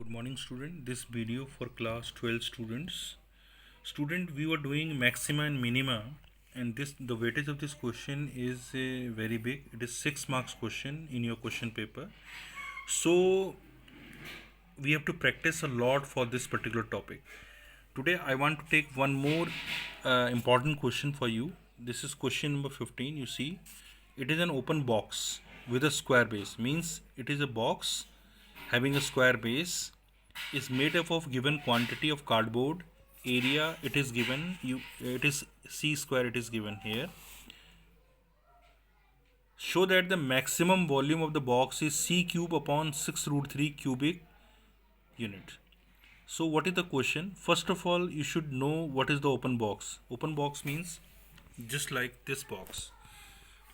Good morning student. This video for class 12 students. Student, we were doing maxima and minima, and this the weightage of this question is very big. It is 6 marks question in your question paper. So we have to practice a lot for this particular topic. Today I want to take one more important question for you. This is question number 15. You see, it is an open box with a square base. Means it is a box having a square base, is made up of given quantity of cardboard. Area it is given, it is c square, it is given here. Show that the maximum volume of the box is c cube upon 6 root 3 cubic unit. So what is the question? First of all, you should know what is the open box. Open box means just like this box.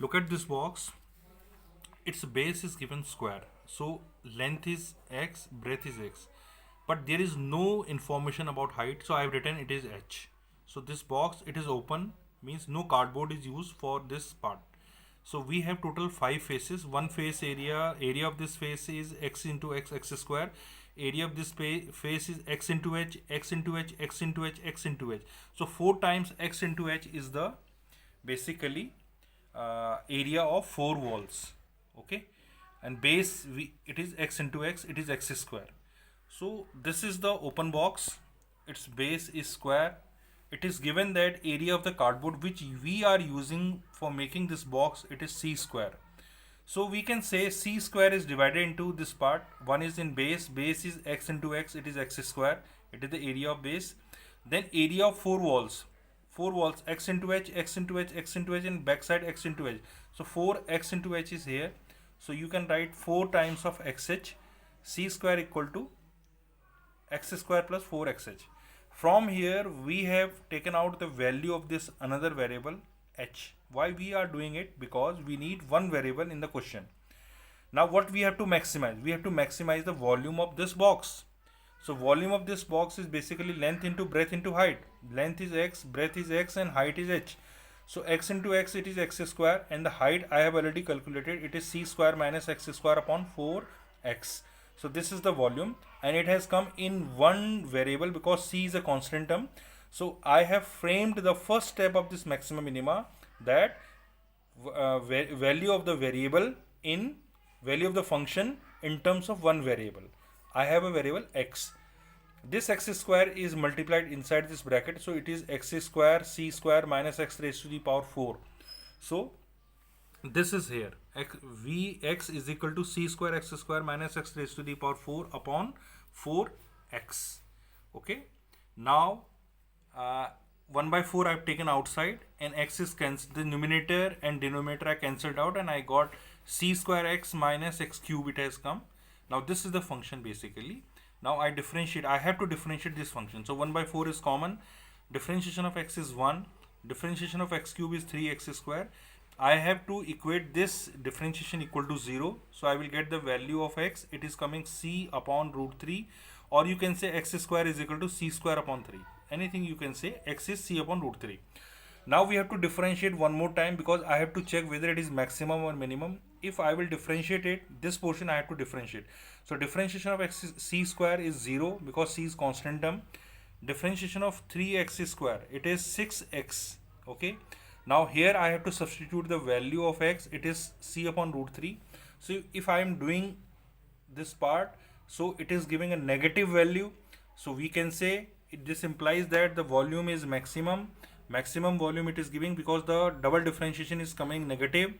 Look at this box. Its base is given square. So length is x, breadth is x. But there is no information about height. So I have written it is h. So this box, it is open, means no cardboard is used for this part. So we have total 5 faces. One face area of this face is x into x, x square. Area of this face is x into h, x into h, x into h, x into h. So 4 times x into h is the basically area of 4 walls. Okay, and base it is x into x, it is x square. So this is the open box. Its base is square. It is given that area of the cardboard which we are using for making this box, it is c square. So we can say c square is divided into this part. One is in base is x into x, it is x square, it is the area of base. Then area of 4 walls, x into h, x into h, x into h, and backside x into h. So 4x into h is here. So you can write 4 times of xh, c square equal to x square plus 4xh. From here we have taken out the value of this another variable h. Why we are doing it? Because we need one variable in the question. Now what we have to maximize? We have to maximize the volume of this box. So volume of this box is basically length into breadth into height. Length is x, breadth is x, and height is h. So x into x, it is x square, and the height I have already calculated, it is c square minus x square upon 4x. So this is the volume, and it has come in one variable because c is a constant term. So I have framed the first step of this maxima minima, that value of the variable in value of the function in terms of one variable. I have a variable x. This x square is multiplied inside this bracket, so it is x square c square minus x raised to the power 4. So this is here, vx is equal to c square x square minus x raised to the power 4 upon 4x. Okay, now 1 by 4 I have taken outside, and x is cancelled. The numerator and denominator are cancelled out, and I got c square x minus x cube, it has come. Now this is the function basically. Now I differentiate, I have to differentiate this function. So 1 by 4 is common. Differentiation of x is 1. Differentiation of x cube is 3x square. I have to equate this differentiation equal to 0. So I will get the value of x. It is coming c upon root 3. Or you can say x square is equal to c square upon 3. Anything you can say, x is c upon root 3. Now we have to differentiate one more time because I have to check whether it is maximum or minimum. If I will differentiate it, this portion I have to differentiate. So differentiation of x c square is 0 because c is constant term. Differentiation of 3x square, it is 6x. Okay. Now here I have to substitute the value of x. It is c upon root 3. So if I am doing this part, so it is giving a negative value. So we can say this implies that the volume is maximum volume it is giving, because the double differentiation is coming negative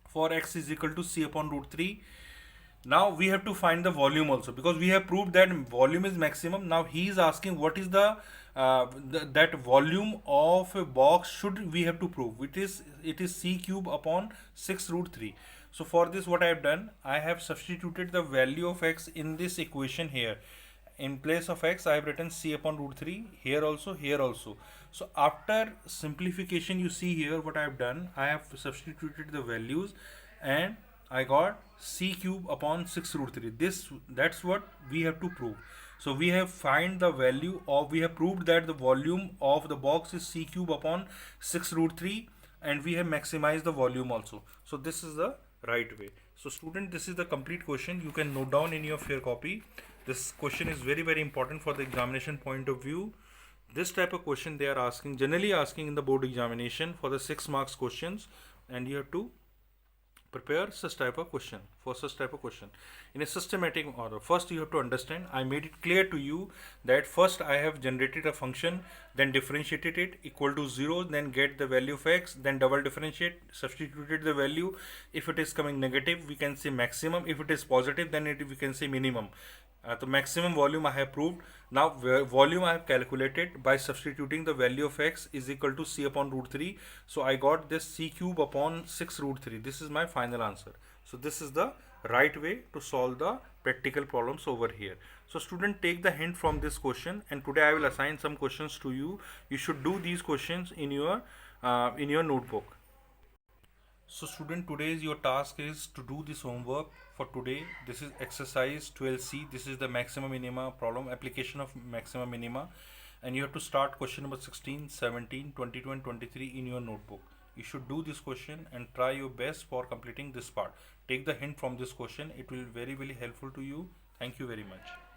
for x is equal to c upon root 3. Now we have to find the volume also, because we have proved that volume is maximum. Now he is asking what is that volume of a box should we have to prove. It is c cube upon 6 root 3. So for this what I have done, I have substituted the value of x in this equation here. In place of x I have written c upon root 3 here also, here also. So after simplification, you see here what I have done, I have substituted the values and I got c cube upon 6 root 3. That's what we have to prove. So we have find the value of, we have proved that the volume of the box is c cube upon 6 root 3, and we have maximized the volume also. So this is the right way. So student, this is the complete question. You can note down in your fair copy. This question is very very important for the examination point of view. This type of question they are asking, generally asking in the board examination for the 6 marks questions, and you have to prepare such type of question for such type of question in a systematic order. First you have to understand, I made it clear to you that first I have generated a function, then differentiated it equal to 0, then get the value of x, then double differentiate, substituted the value. If it is coming negative we can say maximum, if it is positive then we can say minimum. The maximum volume I have proved. Now volume I have calculated by substituting the value of x is equal to c upon root 3. So I got this c cube upon 6 root 3. This is my final answer. So this is the right way to solve the practical problems over here. So student, take the hint from this question, and today I will assign some questions to you. You should do these questions in your notebook. So student, today's your task is to do this homework for today. This is exercise 12C. This is the maxima minima problem, application of maxima minima, and you have to start question number 16, 17, 22 and 23 in your notebook. You should do this question and try your best for completing this part. Take the hint from this question. It will be very very helpful to you. Thank you very much.